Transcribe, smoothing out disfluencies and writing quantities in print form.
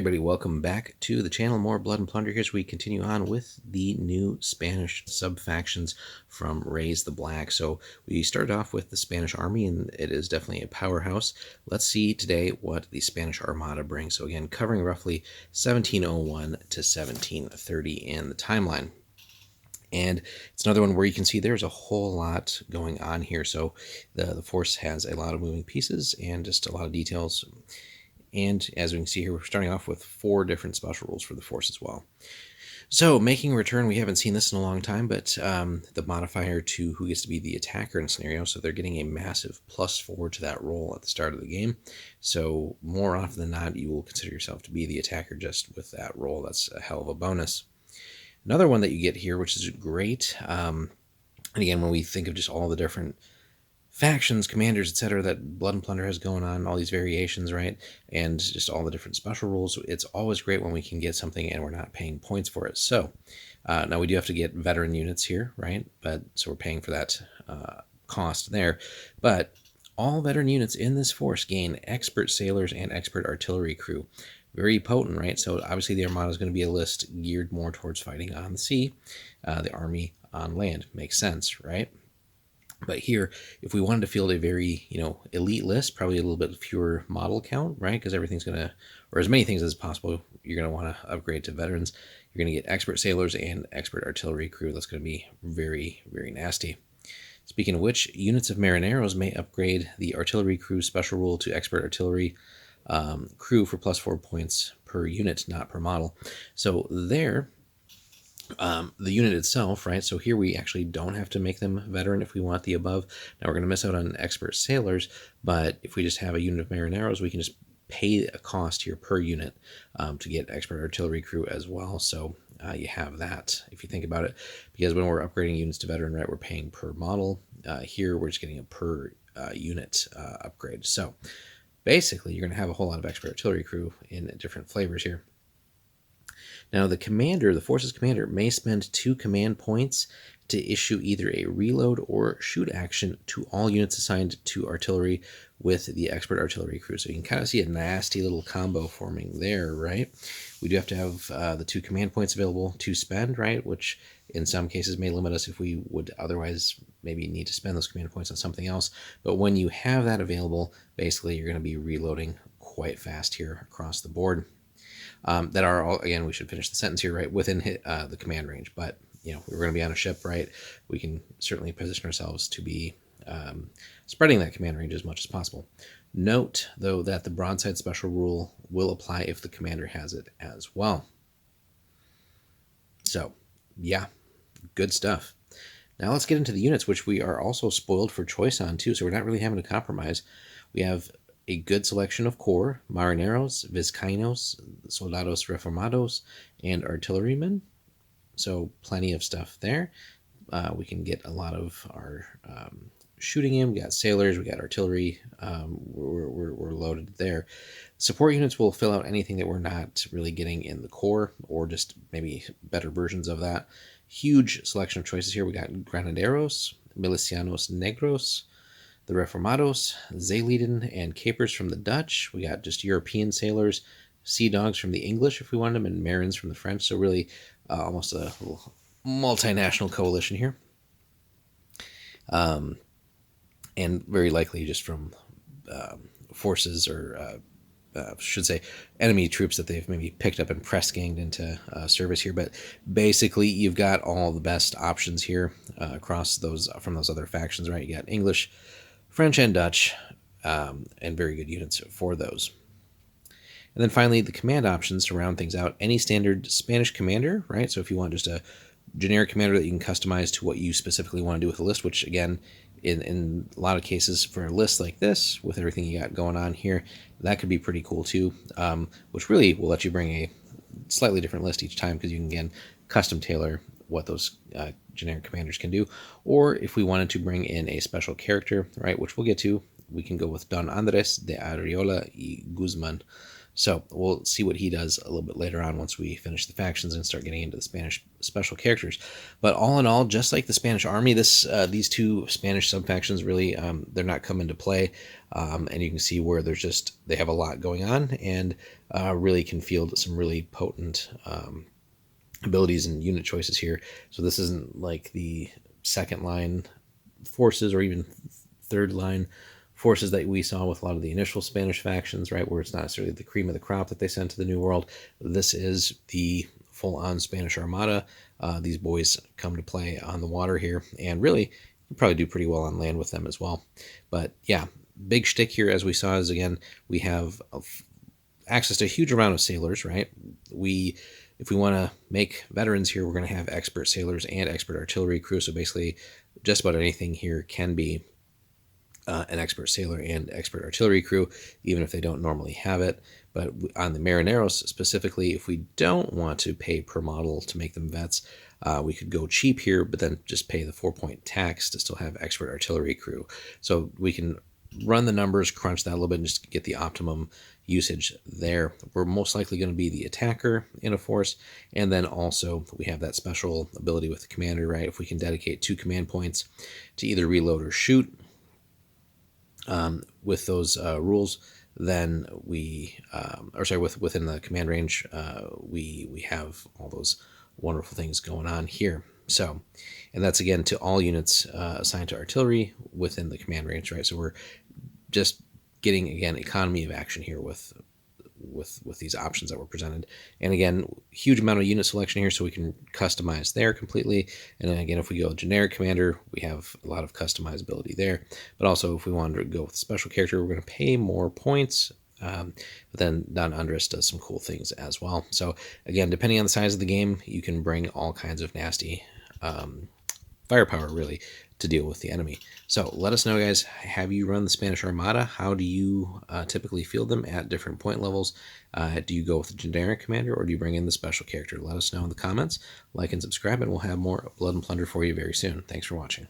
everybody, welcome back to the channel. More Blood and Plunder here as we continue on with the new Spanish sub-factions from Raise the Black. So we started off with the Spanish Army, and it is definitely a powerhouse. Let's see today what the Spanish Armada brings. So again, covering roughly 1701 to 1730 in the timeline. And it's another one where you can see there's a whole lot going on here. So the force has a lot of moving pieces and just a lot of details. And as we can see here, we're starting off with 4 different special rules for the force as well. So making a return, we haven't seen this in a long time, but the modifier to who gets to be the attacker in a scenario, so they're getting a massive +4 to that roll at the start of the game. So more often than not, you will consider yourself to be the attacker just with that roll. That's a hell of a bonus. Another one that you get here, which is great, and again, when we think of just all the different factions, commanders, etc. that Blood and Plunder has going on, all these variations, right? And just all the different special rules. It's always great when we can get something and we're not paying points for it. So now we do have to get veteran units here, right? So we're paying for that cost there. But all veteran units in this force gain expert sailors and expert artillery crew. Very potent, right? So obviously the Armada is going to be a list geared more towards fighting on the sea. The army on land makes sense, right? But here, if we wanted to field a very, elite list, probably a little bit fewer model count, right? Because everything's going to, or as many things as possible, you're going to want to upgrade to veterans. You're going to get expert sailors and expert artillery crew. That's going to be very, very nasty. Speaking of which, units of marineros may upgrade the artillery crew special rule to expert artillery crew for +4 points per unit, not per model. So there, the unit itself, right? So here we actually don't have to make them veteran if we want the above. Now we're going to miss out on expert sailors, but if we just have a unit of marineros, we can just pay a cost here per unit to get expert artillery crew as well. So you have that if you think about it, because when we're upgrading units to veteran, right, we're paying per model. Here we're just getting a per unit upgrade. So basically you're going to have a whole lot of expert artillery crew in different flavors here. Now, the commander, the force's commander, may spend 2 command points to issue either a reload or shoot action to all units assigned to artillery with the expert artillery crew. So you can kind of see a nasty little combo forming there, right? We do have to have the 2 command points available to spend, right? Which in some cases may limit us if we would otherwise maybe need to spend those command points on something else. But when you have that available, basically you're going to be reloading quite fast here across the board. That are all, again, we should finish the sentence here, right, within the command range. But, we're going to be on a ship, right? We can certainly position ourselves to be spreading that command range as much as possible. Note, though, that the broadside special rule will apply if the commander has it as well. So, yeah, good stuff. Now let's get into the units, which we are also spoiled for choice on, too. So we're not really having to compromise. We have a good selection of corps, marineros, vizcaínos, soldados reformados, and artillerymen. So plenty of stuff there. We can get a lot of our shooting in. We got sailors, we got artillery. We're loaded there. Support units will fill out anything that we're not really getting in the corps, or just maybe better versions of that. Huge selection of choices here. We got granaderos, milicianos negros, the Reformados, Zeelieden, and Capers from the Dutch. We got just European sailors, Sea Dogs from the English if we wanted them, and Marins from the French. So really almost a little multinational coalition here. And very likely just from forces or should say enemy troops that they've maybe picked up and press ganged into service here. But basically you've got all the best options here across those from those other factions, right? You got English, French, and Dutch, and very good units for those. And then finally, the command options to round things out. Any standard Spanish commander, right? So if you want just a generic commander that you can customize to what you specifically want to do with a list, which again, in a lot of cases for a list like this, with everything you got going on here, that could be pretty cool too, which really will let you bring a slightly different list each time, because you can, again, custom tailor what those generic commanders can do. Or if we wanted to bring in a special character, right, which we'll get to, we can go with Don Andres de Arreola y Guzman. So we'll see what he does a little bit later on once we finish the factions and start getting into the Spanish special characters. But all in all, just like the Spanish army, these two Spanish sub-factions really, they're not coming to play. And you can see where they have a lot going on, and really can field some really potent abilities and unit choices here. So this isn't like the second line forces or even third line forces that we saw with a lot of the initial Spanish factions, right, where it's not necessarily the cream of the crop that they sent to the New World. This is the full-on Spanish Armada. These boys come to play on the water here, and really you probably do pretty well on land with them as well. But yeah, big shtick here, as we saw, is again, we have access to a huge amount of sailors, right? If we want to make veterans here, we're going to have expert sailors and expert artillery crew. So basically, just about anything here can be an expert sailor and expert artillery crew, even if they don't normally have it. But on the Marineros specifically, if we don't want to pay per model to make them vets, we could go cheap here, but then just pay the 4-point tax to still have expert artillery crew. So we can run the numbers, crunch that a little bit, and just get the optimum usage there. We're most likely going to be the attacker in a force, and then also we have that special ability with the commander, right? If we can dedicate 2 command points to either reload or shoot with those rules, then within the command range, we have all those wonderful things going on here. So, and that's again to all units assigned to artillery within the command range, right? So we're just getting, again, economy of action here with these options that were presented. And again, huge amount of unit selection here, so we can customize there completely. And then again, if we go generic commander, we have a lot of customizability there. But also, if we wanted to go with a special character, we're going to pay more points. But then Don Andres does some cool things as well. So again, depending on the size of the game, you can bring all kinds of nasty firepower, really, to deal with the enemy. So let us know, guys, have you run the Spanish Armada? How do you typically field them at different point levels? Do you go with the generic commander, or do you bring in the special character? Let us know in the comments. Like and subscribe, and we'll have more Blood and Plunder for you very soon. Thanks for watching.